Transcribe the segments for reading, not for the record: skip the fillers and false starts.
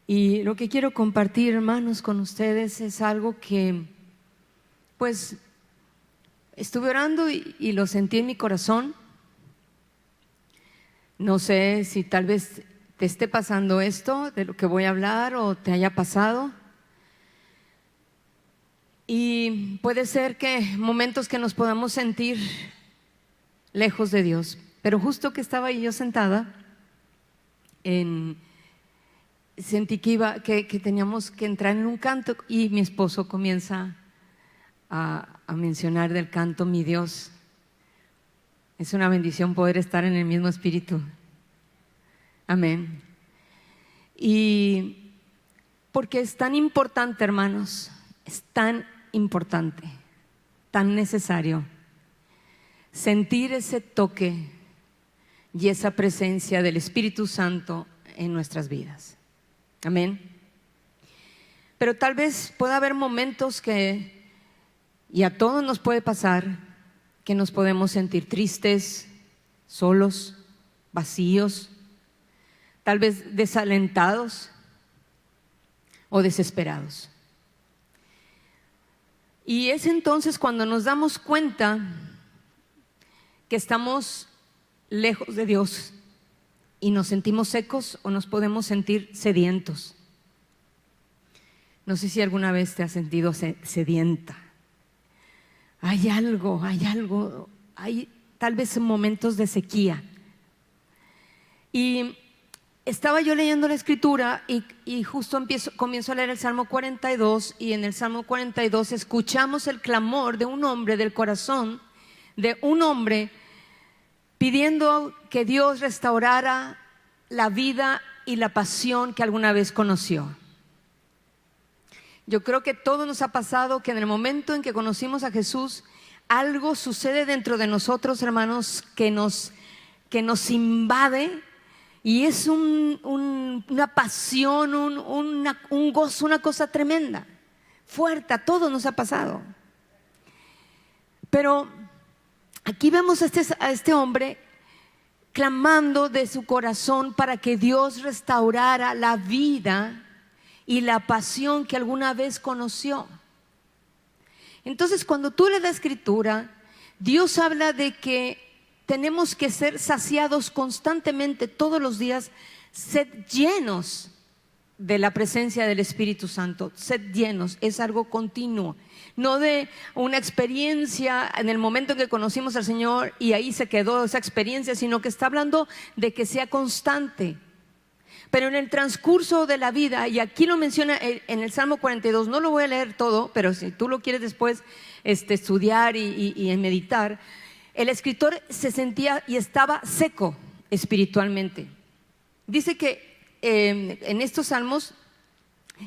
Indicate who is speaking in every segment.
Speaker 1: Y lo que quiero compartir, hermanos, con ustedes es algo que, pues, estuve orando y lo sentí en mi corazón. No sé si tal vez te esté pasando esto de lo que voy a hablar o te haya pasado. Y puede ser que momentos que nos podamos sentir lejos de Dios. Pero justo que estaba ahí yo sentada, sentí que teníamos que entrar en un canto y mi esposo comienza a mencionar del canto Mi Dios. Es una bendición poder estar en el mismo espíritu. Amén. Y porque es tan importante, hermanos, es tan importante, tan necesario sentir ese toque y esa presencia del Espíritu Santo en nuestras vidas. Amén. Pero tal vez pueda haber momentos y a todos nos puede pasar, que nos podemos sentir tristes, solos, vacíos, tal vez desalentados o desesperados. Y es entonces cuando nos damos cuenta que estamos lejos de Dios y nos sentimos secos o nos podemos sentir sedientos. No sé si alguna vez te has sentido sedienta. Hay tal vez momentos de sequía. Y estaba yo leyendo la escritura y justo comienzo a leer el Salmo 42, y en el Salmo 42 escuchamos el clamor de un hombre, del corazón de un hombre, pidiendo que Dios restaurara la vida y la pasión que alguna vez conoció. Yo creo que todo nos ha pasado que en el momento en que conocimos a Jesús, algo sucede dentro de nosotros, hermanos, que nos invade. Y es una pasión, un gozo, una cosa tremenda, fuerte. A todos nos ha pasado. Pero aquí vemos a este hombre clamando de su corazón para que Dios restaurara la vida y la pasión que alguna vez conoció. Entonces, cuando tú lees la escritura, Dios habla de que tenemos que ser saciados constantemente todos los días, sed llenos de la presencia del Espíritu Santo. Sed llenos, es algo continuo, no de una experiencia en el momento en que conocimos al Señor y ahí se quedó esa experiencia, sino que está hablando de que sea constante. Pero en el transcurso de la vida, y aquí lo menciona en el Salmo 42, no lo voy a leer todo, pero si tú lo quieres después estudiar y meditar, el escritor se sentía y estaba seco espiritualmente. Dice que en estos salmos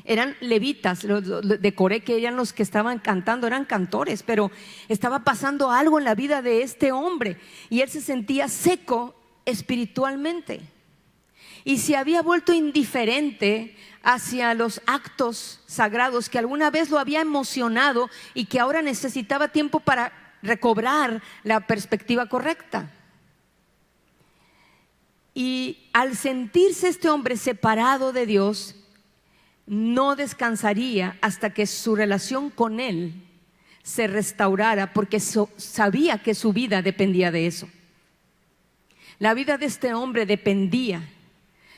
Speaker 1: eran levitas de Coré, que eran los que estaban cantando, eran cantores, pero estaba pasando algo en la vida de este hombre y él se sentía seco espiritualmente y se había vuelto indiferente hacia los actos sagrados que alguna vez lo había emocionado y que ahora necesitaba tiempo para recobrar la perspectiva correcta. Y al sentirse este hombre separado de Dios, no descansaría hasta que su relación con Él se restaurara, porque sabía que su vida dependía de eso. La vida de este hombre dependía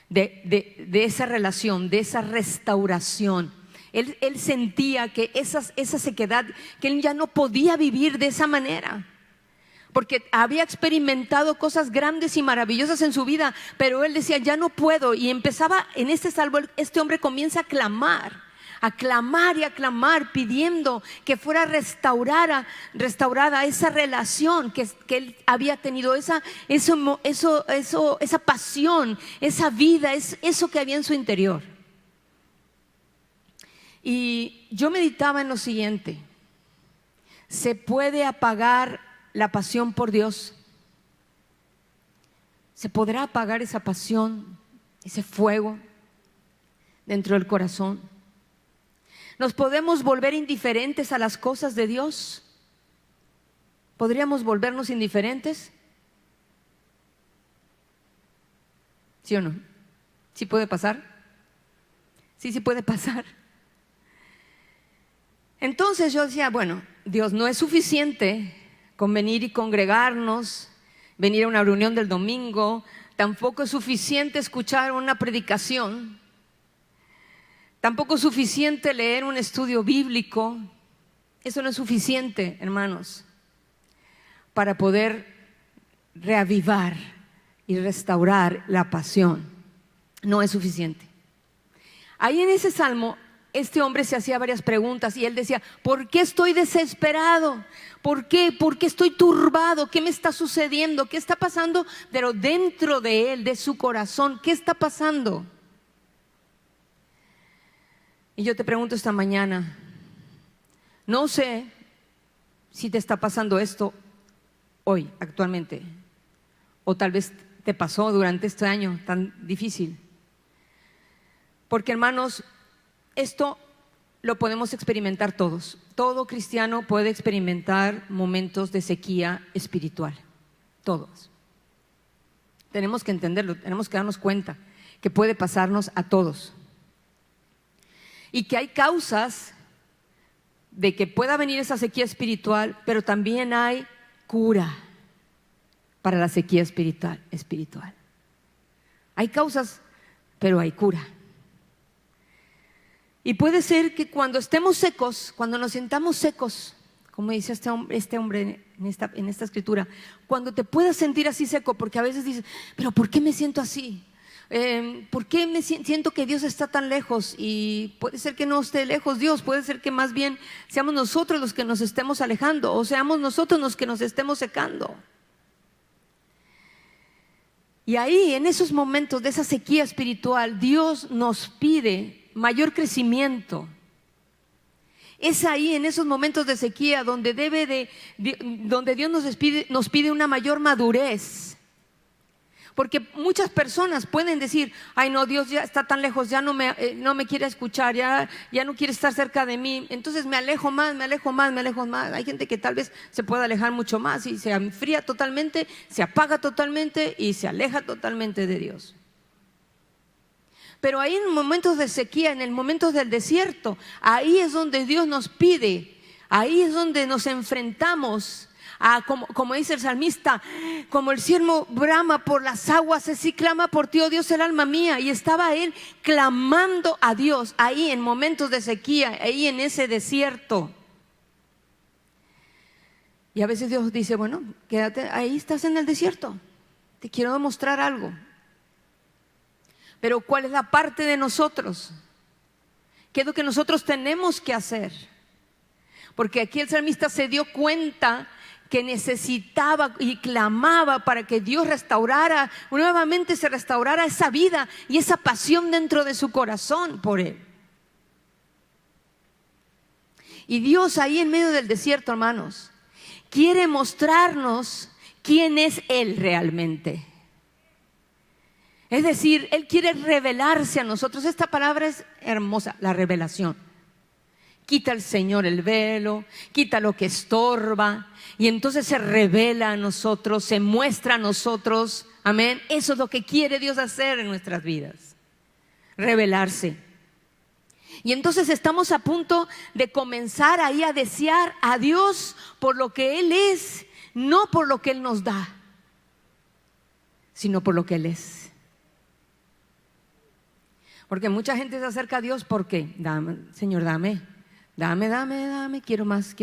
Speaker 1: de esa relación, de esa restauración. Él sentía que esa sequedad, que él ya no podía vivir de esa manera, porque había experimentado cosas grandes y maravillosas en su vida, pero él decía, ya no puedo. Y empezaba en este salmo, este hombre comienza a clamar y a clamar, pidiendo que fuera restaurada esa relación que él había tenido, esa pasión, esa vida, eso que había en su interior. Y yo meditaba en lo siguiente: ¿se puede apagar la pasión por Dios? ¿Se podrá apagar esa pasión, ese fuego dentro del corazón? ¿Nos podemos volver indiferentes a las cosas de Dios? ¿Podríamos volvernos indiferentes? ¿Sí o no? ¿Sí puede pasar? Sí puede pasar. Entonces yo decía, bueno, Dios, no es suficiente con venir y congregarnos, venir a una reunión del domingo, tampoco es suficiente escuchar una predicación, tampoco es suficiente leer un estudio bíblico. Eso no es suficiente, hermanos, para poder reavivar y restaurar la pasión. No es suficiente. Ahí en ese salmo, este hombre se hacía varias preguntas y él decía, ¿por qué estoy desesperado? ¿Por qué? ¿Por qué estoy turbado? ¿Qué me está sucediendo? ¿Qué está pasando? Pero dentro de él, de su corazón, ¿qué está pasando? Y yo te pregunto esta mañana, no sé si te está pasando esto hoy, actualmente, o tal vez te pasó durante este año tan difícil. Porque, hermanos, esto lo podemos experimentar todos. Todo cristiano puede experimentar momentos de sequía espiritual. Todos. Tenemos que entenderlo, tenemos que darnos cuenta que puede pasarnos a todos. Y que hay causas de que pueda venir esa sequía espiritual, pero también hay cura para la sequía espiritual. Hay causas, pero hay cura. Y puede ser que cuando estemos secos, cuando nos sintamos secos, como dice este hombre en esta escritura, cuando te puedas sentir así seco, porque a veces dices, pero ¿por qué me siento así? ¿Por qué me siento que Dios está tan lejos? Y puede ser que no esté lejos Dios, puede ser que más bien seamos nosotros los que nos estemos alejando, o seamos nosotros los que nos estemos secando. Y ahí, en esos momentos de esa sequía espiritual, Dios nos pide mayor crecimiento. Es ahí, en esos momentos de sequía, donde donde Dios nos pide una mayor madurez. Porque muchas personas pueden decir, ay no, Dios ya está tan lejos, ya no me quiere escuchar, ya no quiere estar cerca de mí, entonces me alejo más. Hay gente que tal vez se puede alejar mucho más y se enfría totalmente, se apaga totalmente y se aleja totalmente de Dios. Pero ahí en momentos de sequía, en el momento del desierto, ahí es donde Dios nos pide, ahí es donde nos enfrentamos como dice el salmista, como el siervo brama por las aguas, así clama por ti, oh Dios, el alma mía. Y estaba él clamando a Dios ahí en momentos de sequía, ahí en ese desierto. Y a veces Dios dice, bueno, quédate, ahí estás en el desierto, te quiero demostrar algo. Pero ¿cuál es la parte de nosotros? ¿Qué es lo que nosotros tenemos que hacer? Porque aquí el salmista se dio cuenta que necesitaba y clamaba para que Dios nuevamente se restaurara esa vida y esa pasión dentro de su corazón por Él. Y Dios ahí en medio del desierto, hermanos, quiere mostrarnos quién es Él realmente. Es decir, Él quiere revelarse a nosotros. Esta palabra es hermosa, la revelación. Quita el Señor el velo, quita lo que estorba y entonces se revela a nosotros, se muestra a nosotros. Amén. Eso es lo que quiere Dios hacer en nuestras vidas, revelarse. Y entonces estamos a punto de comenzar ahí a desear a Dios por lo que Él es, no por lo que Él nos da, sino por lo que Él es. Porque mucha gente se acerca a Dios porque, Señor, dame, quiero más.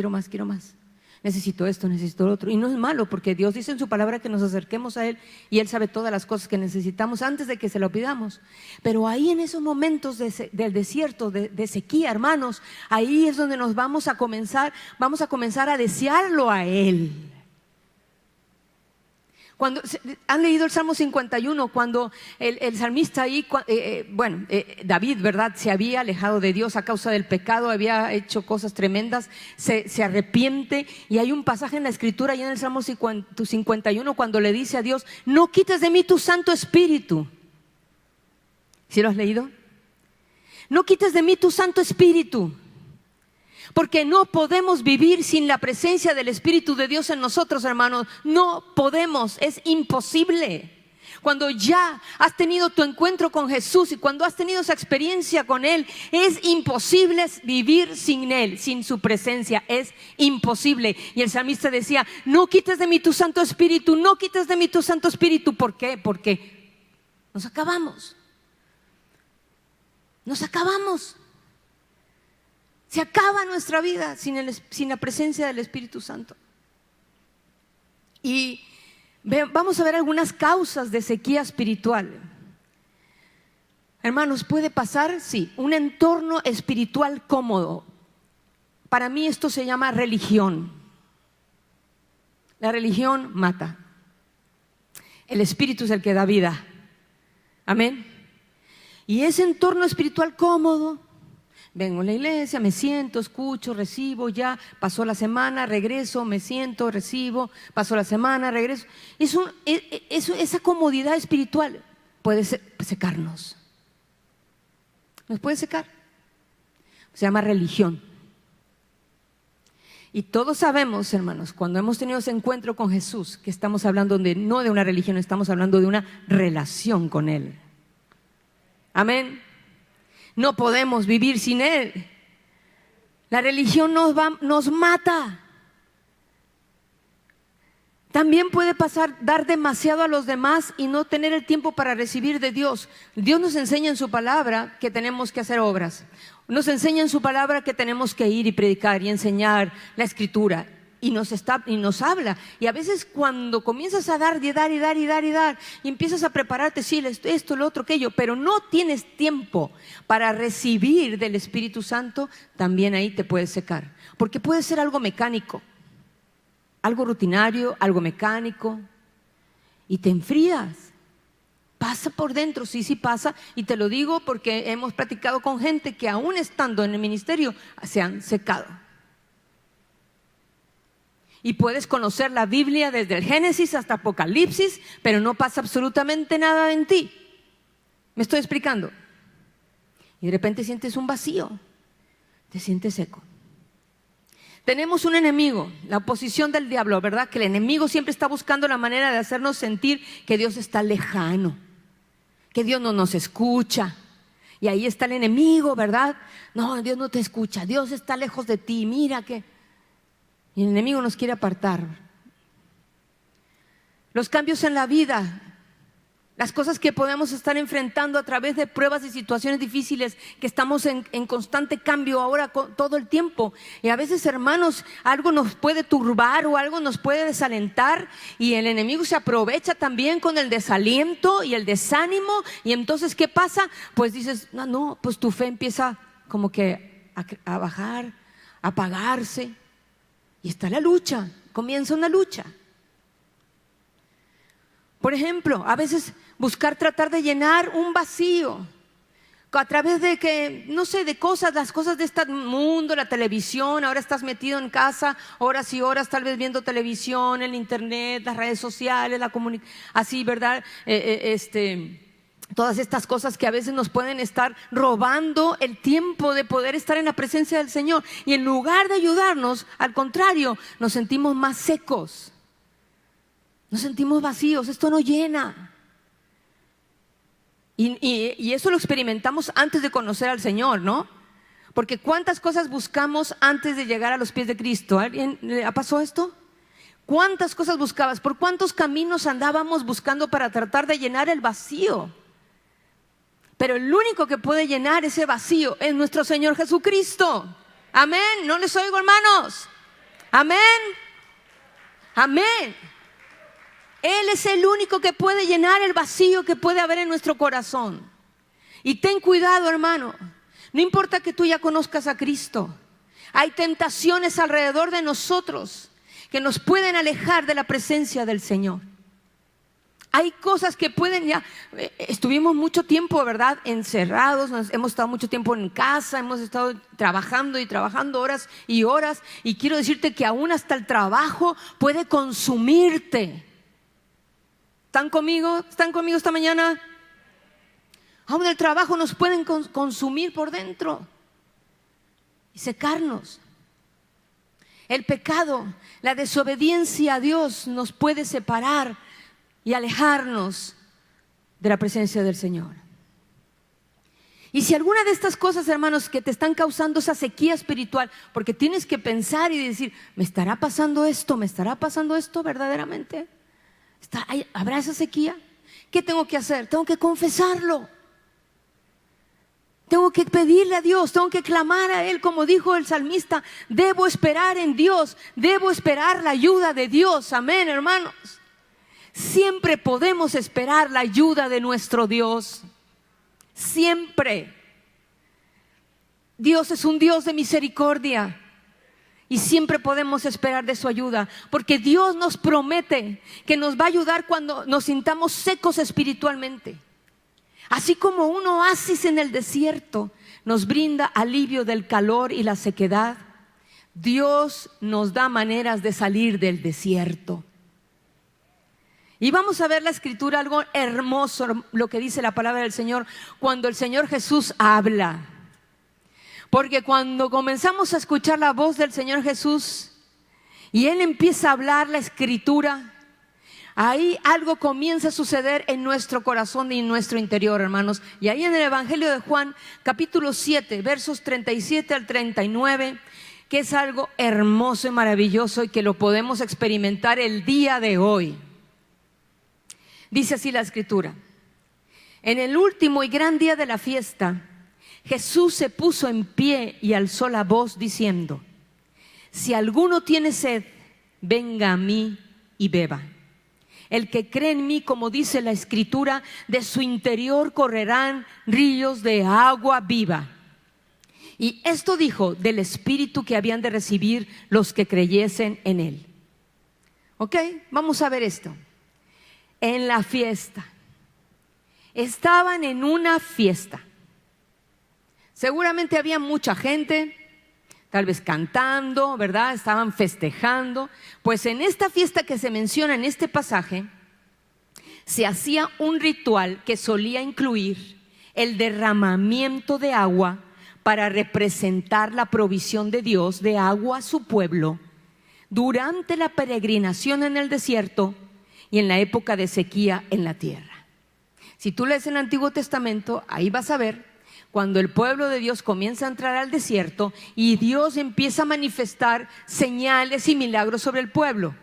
Speaker 1: Necesito esto, necesito lo otro. Y no es malo, porque Dios dice en su palabra que nos acerquemos a Él y Él sabe todas las cosas que necesitamos antes de que se lo pidamos. Pero ahí en esos momentos del desierto, de sequía, hermanos, ahí es donde nos vamos a comenzar a desearlo a Él. Cuando han leído el Salmo 51, cuando el salmista ahí, David, ¿verdad? Se había alejado de Dios a causa del pecado, había hecho cosas tremendas, se arrepiente, y hay un pasaje en la Escritura, ahí en el Salmo 51, cuando le dice a Dios, no quites de mí tu Santo Espíritu. ¿Sí lo has leído? No quites de mí tu Santo Espíritu. Porque no podemos vivir sin la presencia del Espíritu de Dios en nosotros, hermanos. No podemos, es imposible. Cuando ya has tenido tu encuentro con Jesús y cuando has tenido esa experiencia con Él, es imposible vivir sin Él, sin su presencia, es imposible. Y el salmista decía, no quites de mí tu Santo Espíritu, no quites de mí tu Santo Espíritu. ¿Por qué? Porque nos acabamos. Nos acabamos. Se acaba nuestra vida sin la presencia del Espíritu Santo. Y vamos a ver algunas causas de sequía espiritual. Hermanos, ¿puede pasar? Sí, un entorno espiritual cómodo. Para mí esto se llama religión. La religión mata. El Espíritu es el que da vida. Amén. Y ese entorno espiritual cómodo, vengo a la iglesia, me siento, escucho, recibo, ya pasó la semana, regreso, me siento, recibo, pasó la semana, regreso. Esa comodidad espiritual puede secarnos. Nos puede secar. Se llama religión. Y todos sabemos, hermanos, cuando hemos tenido ese encuentro con Jesús, que estamos hablando no de una religión, estamos hablando de una relación con Él. Amén. No podemos vivir sin Él. La religión nos mata. También puede pasar dar demasiado a los demás y no tener el tiempo para recibir de Dios. Dios nos enseña en su palabra que tenemos que hacer obras. Nos enseña en su palabra que tenemos que ir y predicar y enseñar la Escritura. Y nos habla. Y a veces cuando comienzas a dar y empiezas a prepararte, sí, esto, lo otro, aquello, pero no tienes tiempo para recibir del Espíritu Santo, también ahí te puedes secar. Porque puede ser algo mecánico, algo rutinario, algo mecánico, y te enfrías. Pasa por dentro, sí pasa, y te lo digo porque hemos platicado con gente que aún estando en el ministerio se han secado. Y puedes conocer la Biblia desde el Génesis hasta Apocalipsis, pero no pasa absolutamente nada en ti. ¿Me estoy explicando? Y de repente sientes un vacío, te sientes seco. Tenemos un enemigo, la oposición del diablo, ¿verdad? Que el enemigo siempre está buscando la manera de hacernos sentir que Dios está lejano, que Dios no nos escucha. Y ahí está el enemigo, ¿verdad? No, Dios no te escucha, Dios está lejos de ti, mira que... Y el enemigo nos quiere apartar. Los cambios en la vida, las cosas que podemos estar enfrentando a través de pruebas y situaciones difíciles, que estamos en constante cambio ahora todo el tiempo. Y a veces, hermanos, algo nos puede turbar o algo nos puede desalentar, y el enemigo se aprovecha también con el desaliento y el desánimo. Y entonces, ¿qué pasa? Pues dices, no, pues tu fe empieza como que a bajar, a apagarse. Y está la lucha, comienza una lucha. Por ejemplo, a veces tratar de llenar un vacío a través de que, no sé, de cosas, las cosas de este mundo, la televisión. Ahora estás metido en casa horas y horas tal vez viendo televisión, el internet, las redes sociales, la comunicación, así, ¿verdad? Todas estas cosas que a veces nos pueden estar robando el tiempo de poder estar en la presencia del Señor. Y en lugar de ayudarnos, al contrario, nos sentimos más secos. Nos sentimos vacíos, esto no llena. Y eso lo experimentamos antes de conocer al Señor, ¿no? Porque ¿cuántas cosas buscamos antes de llegar a los pies de Cristo? ¿Alguien le pasó esto? ¿Cuántas cosas buscabas? ¿Por cuántos caminos andábamos buscando para tratar de llenar el vacío? Pero el único que puede llenar ese vacío es nuestro Señor Jesucristo. Amén. ¿No les oigo, hermanos? Amén. Amén. Él es el único que puede llenar el vacío que puede haber en nuestro corazón. Y ten cuidado, hermano. No importa que tú ya conozcas a Cristo. Hay tentaciones alrededor de nosotros que nos pueden alejar de la presencia del Señor. Hay cosas que estuvimos mucho tiempo, ¿verdad?, encerrados, hemos estado mucho tiempo en casa, hemos estado trabajando y trabajando horas y horas, y quiero decirte que aún hasta el trabajo puede consumirte. ¿Están conmigo? ¿Están conmigo esta mañana? Aún el trabajo nos pueden consumir por dentro y secarnos. El pecado, la desobediencia a Dios nos puede separar y alejarnos de la presencia del Señor. Y si alguna de estas cosas, hermanos, que te están causando esa sequía espiritual, porque tienes que pensar y decir, ¿me estará pasando esto? ¿Me estará pasando esto verdaderamente? ¿Habrá esa sequía? ¿Qué tengo que hacer? Tengo que confesarlo. Tengo que pedirle a Dios, tengo que clamar a Él, como dijo el salmista, debo esperar en Dios, debo esperar la ayuda de Dios. Amén, hermanos. Siempre podemos esperar la ayuda de nuestro Dios. Siempre. Dios es un Dios de misericordia y siempre podemos esperar de su ayuda, porque Dios nos promete que nos va a ayudar cuando nos sintamos secos espiritualmente. Así como un oasis en el desierto nos brinda alivio del calor y la sequedad, Dios nos da maneras de salir del desierto. Y vamos a ver la escritura, algo hermoso, lo que dice la palabra del Señor cuando el Señor Jesús habla. Porque cuando comenzamos a escuchar la voz del Señor Jesús y Él empieza a hablar la escritura, ahí algo comienza a suceder en nuestro corazón y en nuestro interior, hermanos. Y ahí en el Evangelio de Juan, capítulo 7, versos 37 al 39, que es algo hermoso y maravilloso y que lo podemos experimentar el día de hoy. Dice así la escritura: en el último y gran día de la fiesta, Jesús se puso en pie y alzó la voz diciendo: si alguno tiene sed, venga a mí y beba. El que cree en mí, como dice la escritura, de su interior correrán ríos de agua viva. Y esto dijo del Espíritu que habían de recibir los que creyesen en Él. Ok, vamos a ver esto. En la fiesta. Estaban en una fiesta. Seguramente había mucha gente, tal vez cantando, ¿verdad? Estaban festejando. Pues en esta fiesta que se menciona en este pasaje, se hacía un ritual que solía incluir el derramamiento de agua para representar la provisión de Dios de agua a su pueblo durante la peregrinación en el desierto y en la época de sequía en la tierra. Si tú lees el Antiguo Testamento, ahí vas a ver cuando el pueblo de Dios comienza a entrar al desierto y Dios empieza a manifestar señales y milagros sobre el pueblo,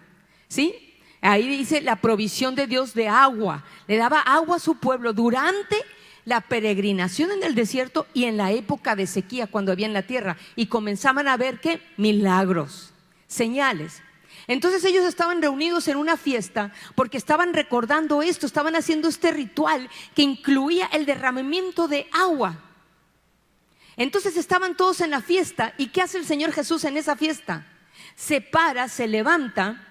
Speaker 1: ¿sí? Ahí dice la provisión de Dios de agua. Le daba agua a su pueblo durante la peregrinación en el desierto y en la época de sequía cuando había en la tierra. Y comenzaban a ver ¿qué? Milagros, señales. Entonces ellos estaban reunidos en una fiesta porque estaban recordando esto, estaban haciendo este ritual que incluía el derramamiento de agua. Entonces estaban todos en la fiesta. ¿Y qué hace el Señor Jesús en esa fiesta? Se para, se levanta,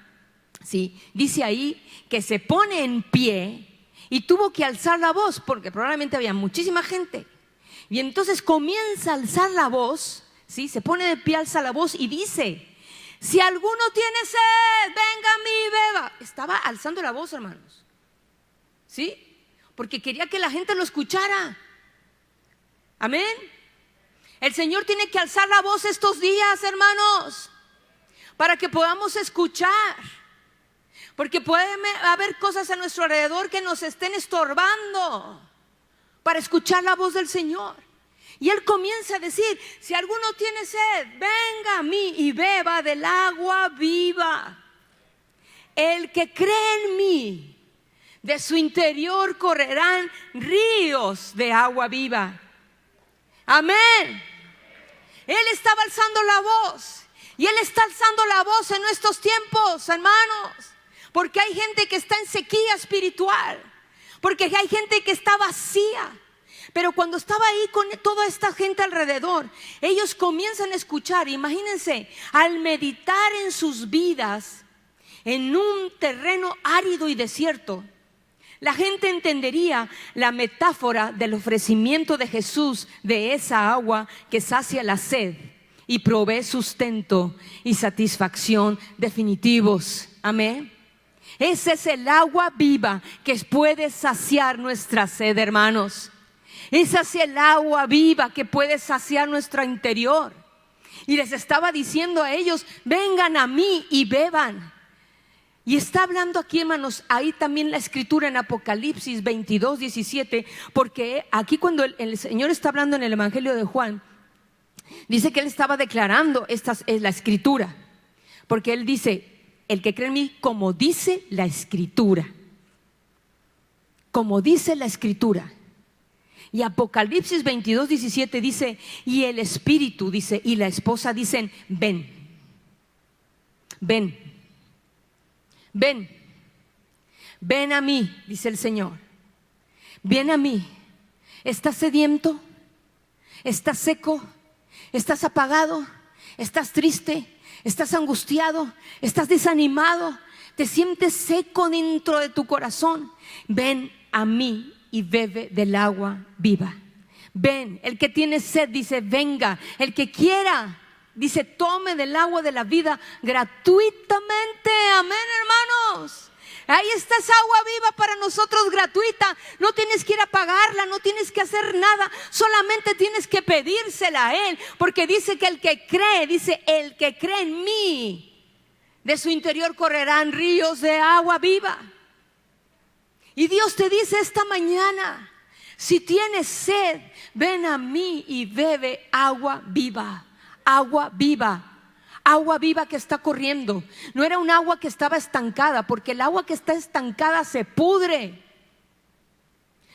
Speaker 1: ¿sí? Dice ahí que se pone en pie y tuvo que alzar la voz porque probablemente había muchísima gente. Y entonces comienza a alzar la voz, ¿sí? Se pone de pie, alza la voz y dice: si alguno tiene sed, venga a mí y beba. Estaba alzando la voz, hermanos, ¿sí? Porque quería que la gente lo escuchara. Amén. El Señor tiene que alzar la voz estos días, hermanos, para que podamos escuchar. Porque puede haber cosas a nuestro alrededor que nos estén estorbando para escuchar la voz del Señor. Y Él comienza a decir: si alguno tiene sed, venga a mí y beba del agua viva. El que cree en mí, de su interior correrán ríos de agua viva. Amén. Él estaba alzando la voz. Y Él está alzando la voz en estos tiempos, hermanos. Porque hay gente que está en sequía espiritual. Porque hay gente que está vacía. Pero cuando estaba ahí con toda esta gente alrededor, ellos comienzan a escuchar. Imagínense, al meditar en sus vidas en un terreno árido y desierto, la gente entendería la metáfora del ofrecimiento de Jesús de esa agua que sacia la sed y provee sustento y satisfacción definitivos. Amén. Ese es el agua viva que puede saciar nuestra sed, hermanos. Esa es el agua viva que puede saciar nuestro interior. Y les estaba diciendo a ellos: vengan a mí y beban. Y está hablando aquí, hermanos, ahí también la escritura en Apocalipsis 22, 17, porque aquí cuando el Señor está hablando en el Evangelio de Juan, dice que Él estaba declarando, esta es la escritura, porque Él dice, el que cree en mí, como dice la escritura, como dice la escritura. Y Apocalipsis 22, 17 dice, y el Espíritu dice, y la esposa dicen, ven, ven. Ven, ven a mí, dice el Señor. Ven a mí. ¿Estás sediento? ¿Estás seco? ¿Estás apagado? ¿Estás triste? ¿Estás angustiado? ¿Estás desanimado? ¿Te sientes seco dentro de tu corazón? Ven a mí y bebe del agua viva. Ven, el que tiene sed dice, venga. El que quiera, dice, tome del agua de la vida gratuitamente. Amén, hermanos. Ahí está esa agua viva para nosotros gratuita. No tienes que ir a pagarla, no tienes que hacer nada. Solamente tienes que pedírsela a Él. Porque dice que el que cree, dice, el que cree en mí, de su interior correrán ríos de agua viva. Y Dios te dice esta mañana, si tienes sed, ven a mí y bebe agua viva. Agua viva, agua viva que está corriendo. No era un agua que estaba estancada, porque el agua que está estancada se pudre.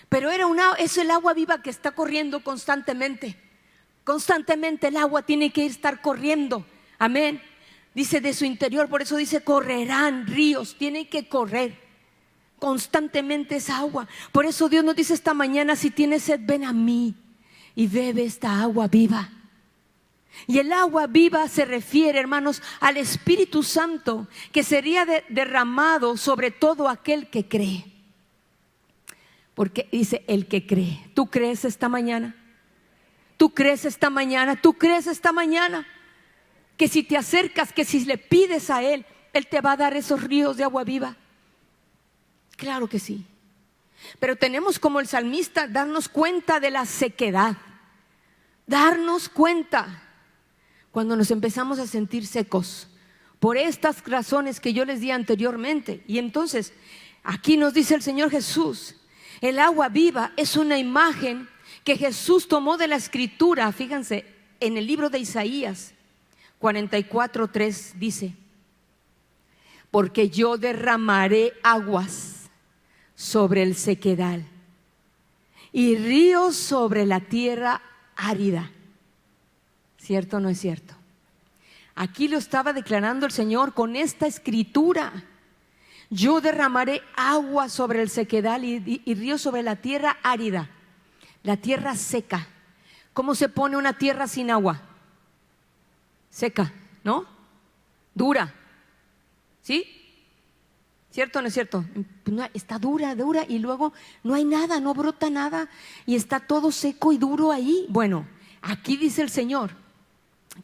Speaker 1: Pero es el agua viva que está corriendo constantemente. Constantemente el agua tiene que estar corriendo. Amén. Dice de su interior, por eso dice correrán ríos, tiene que correr constantemente esa agua. Por eso Dios nos dice esta mañana, si tienes sed, ven a mí y bebe esta agua viva. Y el agua viva se refiere, hermanos, al Espíritu Santo que sería derramado sobre todo aquel que cree. Porque dice el que cree. ¿Tú crees esta mañana? ¿Tú crees esta mañana? ¿Tú crees esta mañana? Que si te acercas, que si le pides a Él, Él te va a dar esos ríos de agua viva. Claro que sí. Pero tenemos, como el salmista, darnos cuenta de la sequedad. Darnos cuenta cuando nos empezamos a sentir secos, por estas razones que yo les di anteriormente. Y entonces, aquí nos dice el Señor Jesús, el agua viva es una imagen que Jesús tomó de la Escritura. Fíjense, en el libro de Isaías 44:3 dice, porque yo derramaré aguas sobre el sequedal y ríos sobre la tierra árida. ¿Cierto o no es cierto? Aquí lo estaba declarando el Señor con esta escritura. Yo derramaré agua sobre el sequedal y ríos sobre la tierra árida, la tierra seca. ¿Cómo se pone una tierra sin agua? Seca, ¿no? Dura. ¿Sí? ¿Cierto o no es cierto? Está dura y luego no hay nada, no brota nada y está todo seco y duro ahí. Bueno, aquí dice el Señor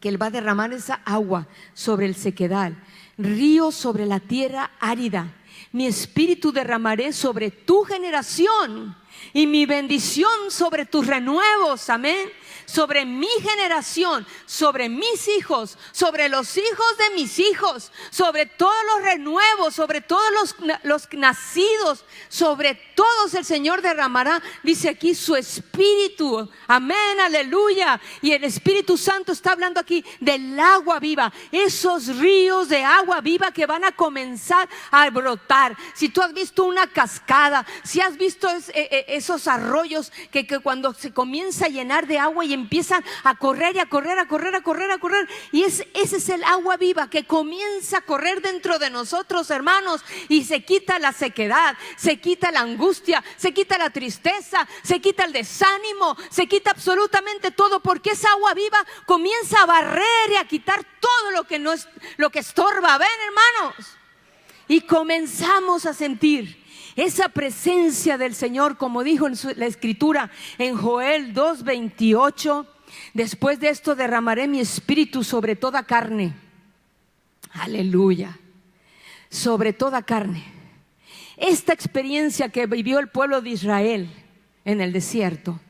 Speaker 1: que Él va a derramar esa agua sobre el sequedal, ríos sobre la tierra árida. Mi espíritu derramaré sobre tu generación y mi bendición sobre tus renuevos. Amén. Sobre mi generación, sobre mis hijos, sobre los hijos de mis hijos, sobre todos los renuevos, sobre todos los nacidos, sobre todos el Señor derramará, dice aquí, su espíritu. Amén, aleluya. Y el Espíritu Santo está hablando aquí del agua viva, esos ríos de agua viva que van a comenzar a brotar. Si tú has visto una cascada, si has visto esos arroyos que cuando se comienza a llenar de agua y empiezan a correr y a correr, a correr, a correr, a correr, y ese es el agua viva que comienza a correr dentro de nosotros, hermanos, y se quita la sequedad, se quita la angustia, se quita la tristeza, se quita el desánimo, se quita absolutamente todo, porque esa agua viva comienza a barrer y a quitar todo lo que no es, lo que estorba. Ven, hermanos, y comenzamos a sentir esa presencia del Señor, como dijo en la Escritura en Joel 2:28, después de esto derramaré mi espíritu sobre toda carne. Aleluya. Sobre toda carne. Esta experiencia que vivió el pueblo de Israel en el desierto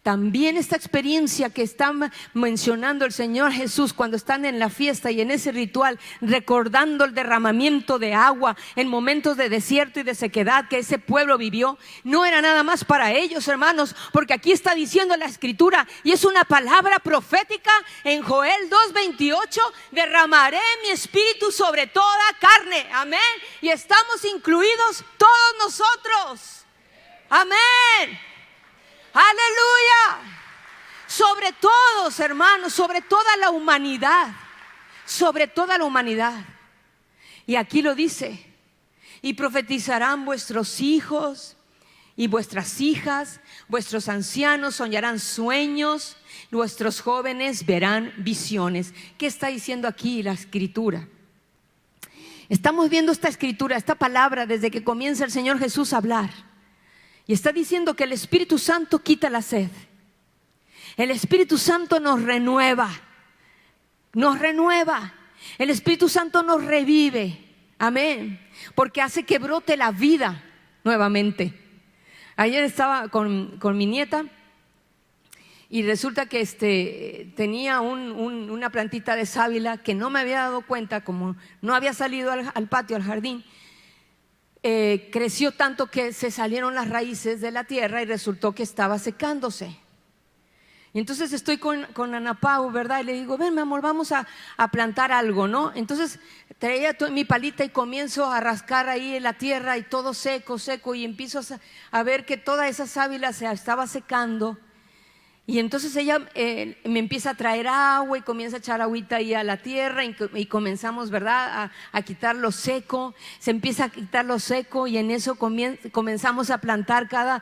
Speaker 1: también esta experiencia que está mencionando el Señor Jesús cuando están en la fiesta y en ese ritual, recordando el derramamiento de agua en momentos de desierto y de sequedad que ese pueblo vivió, no era nada más para ellos, hermanos, porque aquí está diciendo la Escritura, y es una palabra profética en Joel 2:28, derramaré mi espíritu sobre toda carne, amén, y estamos incluidos todos nosotros, amén. Aleluya. Sobre todos, hermanos, sobre toda la humanidad. Sobre toda la humanidad. Y aquí lo dice: y profetizarán vuestros hijos y vuestras hijas, vuestros ancianos soñarán sueños, vuestros jóvenes verán visiones. ¿Qué está diciendo aquí la Escritura? Estamos viendo esta Escritura, esta palabra, desde que comienza el Señor Jesús a hablar. Y está diciendo que el Espíritu Santo quita la sed. El Espíritu Santo nos renueva. Nos renueva. El Espíritu Santo nos revive. Amén. Porque hace que brote la vida nuevamente. Ayer estaba con mi nieta y resulta que tenía una plantita de sábila que no me había dado cuenta, como no había salido al patio, al jardín. Creció tanto que se salieron las raíces de la tierra y resultó que estaba secándose. Y entonces estoy con Ana Pau, ¿verdad? Y le digo, ven mi amor, vamos a plantar algo, ¿no? Entonces traía mi palita y comienzo a rascar ahí en la tierra y todo seco, seco, y empiezo a ver que toda esa sábila se estaba secando. Y entonces ella me empieza a traer agua y comienza a echar agüita ahí a la tierra y comenzamos, ¿verdad?, a quitar lo seco. Se empieza a quitar lo seco y en eso comenzamos a plantar cada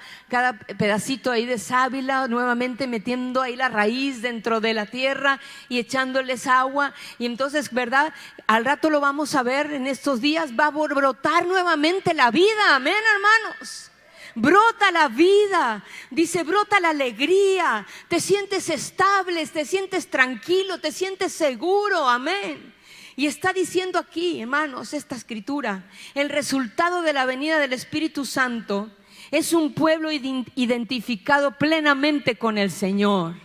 Speaker 1: pedacito ahí de sábila, nuevamente metiendo ahí la raíz dentro de la tierra y echándoles agua. Y entonces, ¿verdad?, al rato lo vamos a ver en estos días, va a brotar nuevamente la vida. Amén, hermanos. Brota la vida, dice, brota la alegría, te sientes estable, te sientes tranquilo, te sientes seguro, amén. Y está diciendo aquí, hermanos, esta Escritura, el resultado de la venida del Espíritu Santo es un pueblo identificado plenamente con el Señor,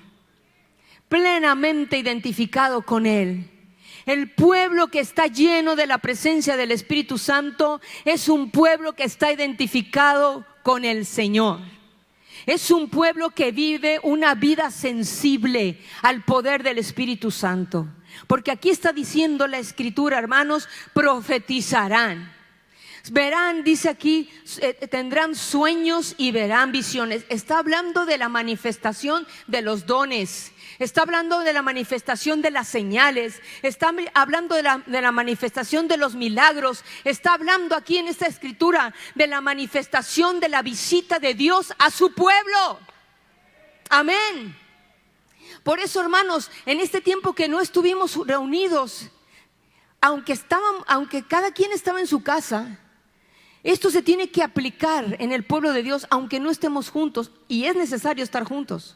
Speaker 1: plenamente identificado con Él. El pueblo que está lleno de la presencia del Espíritu Santo es un pueblo que está identificado con el Señor. Es un pueblo que vive una vida sensible al poder del Espíritu Santo. Porque aquí está diciendo la Escritura, hermanos, profetizarán. Verán, dice aquí, tendrán sueños y verán visiones. Está hablando de la manifestación de los dones. Está hablando de la manifestación de las señales. Está hablando de la manifestación de los milagros. Está hablando aquí en esta Escritura de la manifestación de la visita de Dios a su pueblo. Amén. Por eso, hermanos, en este tiempo que no estuvimos reunidos, aunque cada quien estaba en su casa, esto se tiene que aplicar en el pueblo de Dios, aunque no estemos juntos, y es necesario estar juntos.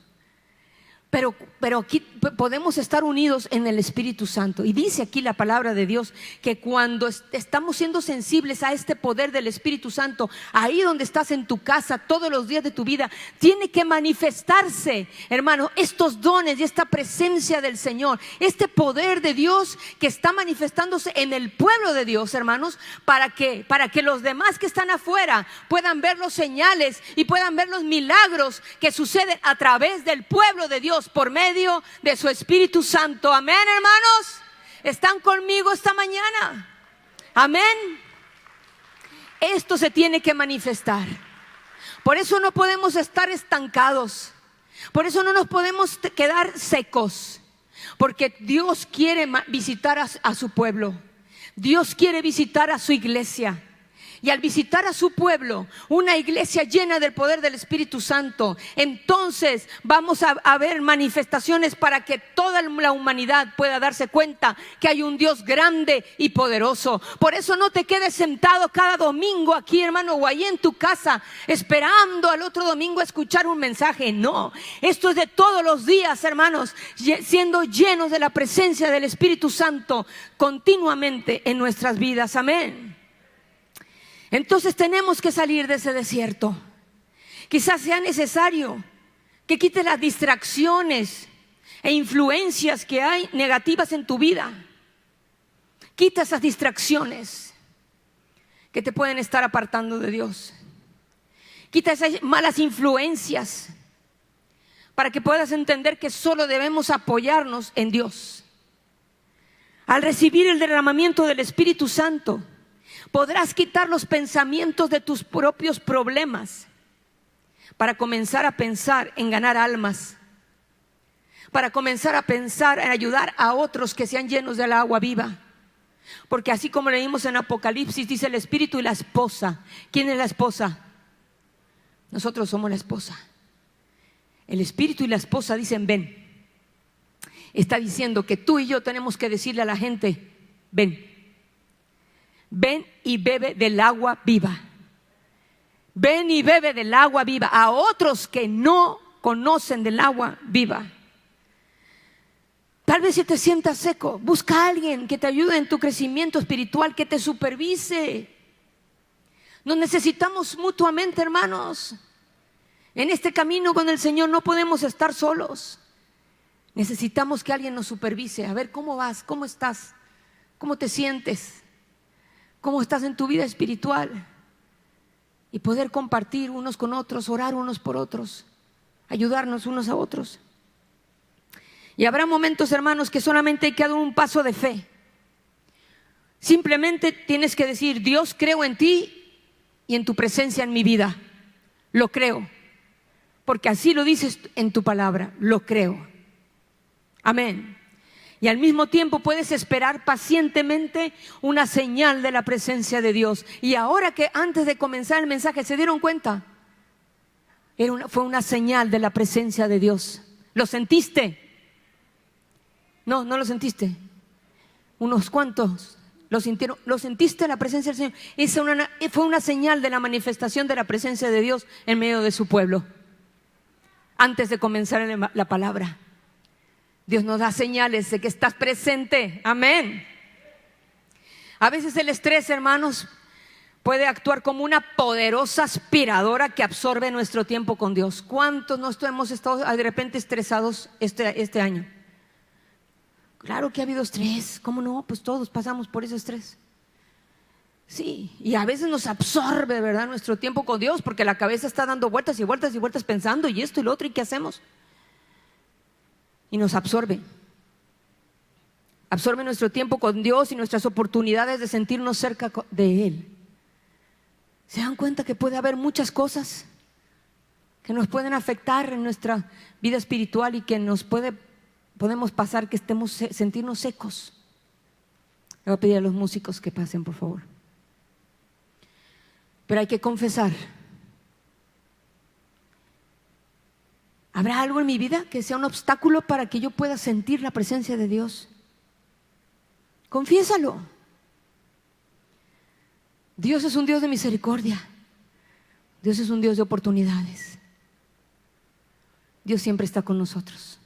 Speaker 1: Pero aquí podemos estar unidos en el Espíritu Santo. Y dice aquí la palabra de Dios que cuando estamos siendo sensibles a este poder del Espíritu Santo, ahí donde estás en tu casa todos los días de tu vida, tiene que manifestarse, hermano, estos dones y esta presencia del Señor, este poder de Dios que está manifestándose en el pueblo de Dios, hermanos, para que los demás que están afuera puedan ver los señales y puedan ver los milagros que suceden a través del pueblo de Dios por medio de su Espíritu Santo. Amén, hermanos. ¿Están conmigo esta mañana? Amén. Esto se tiene que manifestar. Por eso no podemos estar estancados. Por eso no nos podemos quedar secos. Porque Dios quiere visitar a su pueblo. Dios quiere visitar a su iglesia. Y al visitar a su pueblo, una iglesia llena del poder del Espíritu Santo, entonces vamos a ver manifestaciones para que toda la humanidad pueda darse cuenta que hay un Dios grande y poderoso. Por eso no te quedes sentado cada domingo aquí, hermano, o ahí en tu casa, esperando al otro domingo a escuchar un mensaje. No, esto es de todos los días, hermanos, siendo llenos de la presencia del Espíritu Santo continuamente en nuestras vidas. Amén. Entonces tenemos que salir de ese desierto. Quizás sea necesario que quites las distracciones e influencias que hay negativas en tu vida. Quita esas distracciones que te pueden estar apartando de Dios. Quita esas malas influencias para que puedas entender que solo debemos apoyarnos en Dios. Al recibir el derramamiento del Espíritu Santo, podrás quitar los pensamientos de tus propios problemas para comenzar a pensar en ganar almas, para comenzar a pensar en ayudar a otros que sean llenos del agua viva. Porque así como leímos en Apocalipsis, dice el Espíritu y la esposa. ¿Quién es la esposa? Nosotros somos la esposa. El Espíritu y la esposa dicen ven. Está diciendo que tú y yo tenemos que decirle a la gente, ven. Ven y bebe del agua viva. Ven y bebe del agua viva a otros que no conocen del agua viva. Tal vez si te sientas seco, busca a alguien que te ayude en tu crecimiento espiritual, que te supervise. Nos necesitamos mutuamente, hermanos. En este camino con el Señor no podemos estar solos. Necesitamos que alguien nos supervise. A ver, ¿cómo vas? ¿Cómo estás? ¿Cómo te sientes? ¿Cómo estás en tu vida espiritual? Y poder compartir unos con otros, orar unos por otros, ayudarnos unos a otros. Y habrá momentos, hermanos, que solamente hay que dar un paso de fe. Simplemente tienes que decir, Dios, creo en ti y en tu presencia en mi vida. Lo creo, porque así lo dices en tu palabra, lo creo. Amén. Y al mismo tiempo puedes esperar pacientemente una señal de la presencia de Dios. Y ahora que antes de comenzar el mensaje, ¿se dieron cuenta? Fue una señal de la presencia de Dios. ¿Lo sentiste? No, no lo sentiste. Unos cuantos lo sintieron. ¿Lo sentiste la presencia del Señor? Fue una señal de la manifestación de la presencia de Dios en medio de su pueblo. Antes de comenzar la palabra, Dios nos da señales de que estás presente. Amén. A veces el estrés, hermanos, puede actuar como una poderosa aspiradora que absorbe nuestro tiempo con Dios. ¿Cuántos no hemos estado de repente estresados este año? Claro que ha habido estrés, ¿cómo no? Pues todos pasamos por ese estrés. Sí, y a veces nos absorbe, ¿verdad?, nuestro tiempo con Dios, porque la cabeza está dando vueltas y vueltas y vueltas pensando y esto y lo otro, ¿y qué hacemos? Y nos absorbe. Absorbe nuestro tiempo con Dios y nuestras oportunidades de sentirnos cerca de Él. ¿Se dan cuenta que puede haber muchas cosas que nos pueden afectar en nuestra vida espiritual y que podemos pasar que sentirnos secos? Le voy a pedir a los músicos que pasen, por favor. Pero hay que confesar. ¿Habrá algo en mi vida que sea un obstáculo para que yo pueda sentir la presencia de Dios? Confiésalo. Dios es un Dios de misericordia. Dios es un Dios de oportunidades. Dios siempre está con nosotros.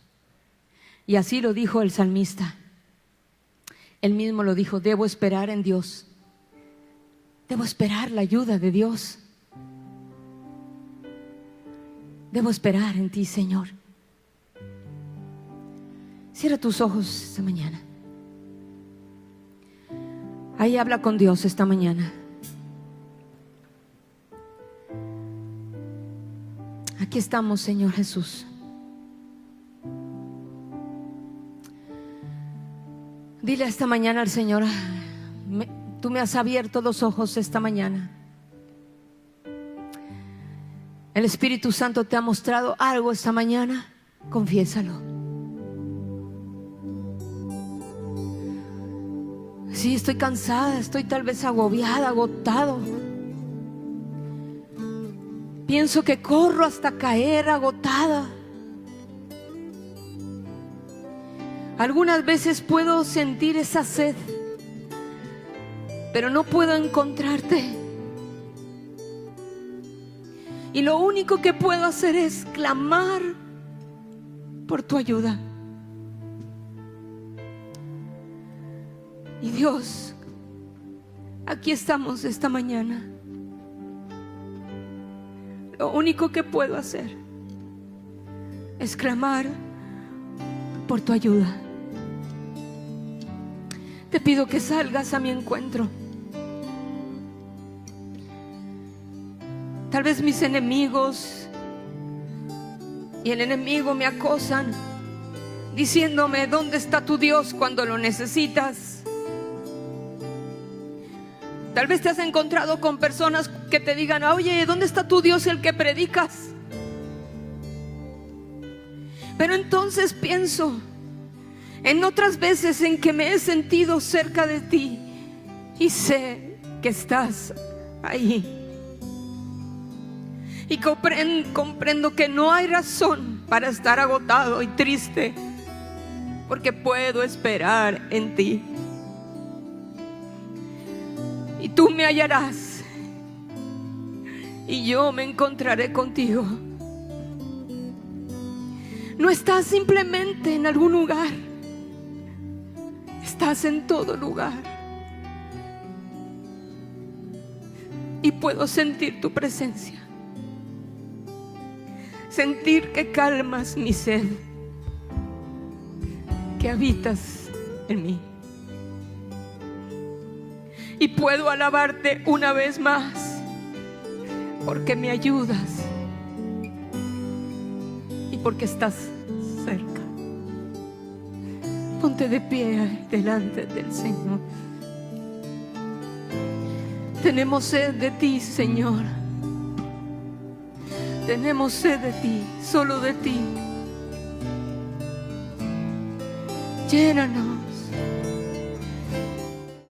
Speaker 1: Y así lo dijo el salmista. Él mismo lo dijo, debo esperar en Dios. Debo esperar la ayuda de Dios. Debo esperar en ti, Señor. Cierra tus ojos esta mañana. Ahí habla con Dios esta mañana. Aquí estamos, Señor Jesús. Dile esta mañana al Señor, tú me has abierto los ojos esta mañana. El Espíritu Santo te ha mostrado algo esta mañana. Confiésalo. Sí, estoy cansada, estoy tal vez agobiada, agotado. Pienso que corro hasta caer agotada. Algunas veces puedo sentir esa sed, pero no puedo encontrarte. Y lo único que puedo hacer es clamar por tu ayuda. Y Dios, aquí estamos esta mañana. Lo único que puedo hacer es clamar por tu ayuda. Te pido que salgas a mi encuentro. Tal vez mis enemigos y el enemigo me acosan, diciéndome: ¿dónde está tu Dios cuando lo necesitas? Tal vez te has encontrado con personas que te digan: oye, ¿dónde está tu Dios, el que predicas? Pero entonces pienso en otras veces en que me he sentido cerca de ti y sé que estás ahí. Y comprendo que no hay razón para estar agotado y triste, porque puedo esperar en ti. Y tú me hallarás y yo me encontraré contigo. No estás simplemente en algún lugar, estás en todo lugar. Y puedo sentir tu presencia, sentir que calmas mi sed, que habitas en mí. Y puedo alabarte una vez más, porque me ayudas y porque estás cerca. Ponte de pie delante del Señor. Tenemos sed de ti, Señor. Tenemos sed de ti, solo de ti. Llénanos.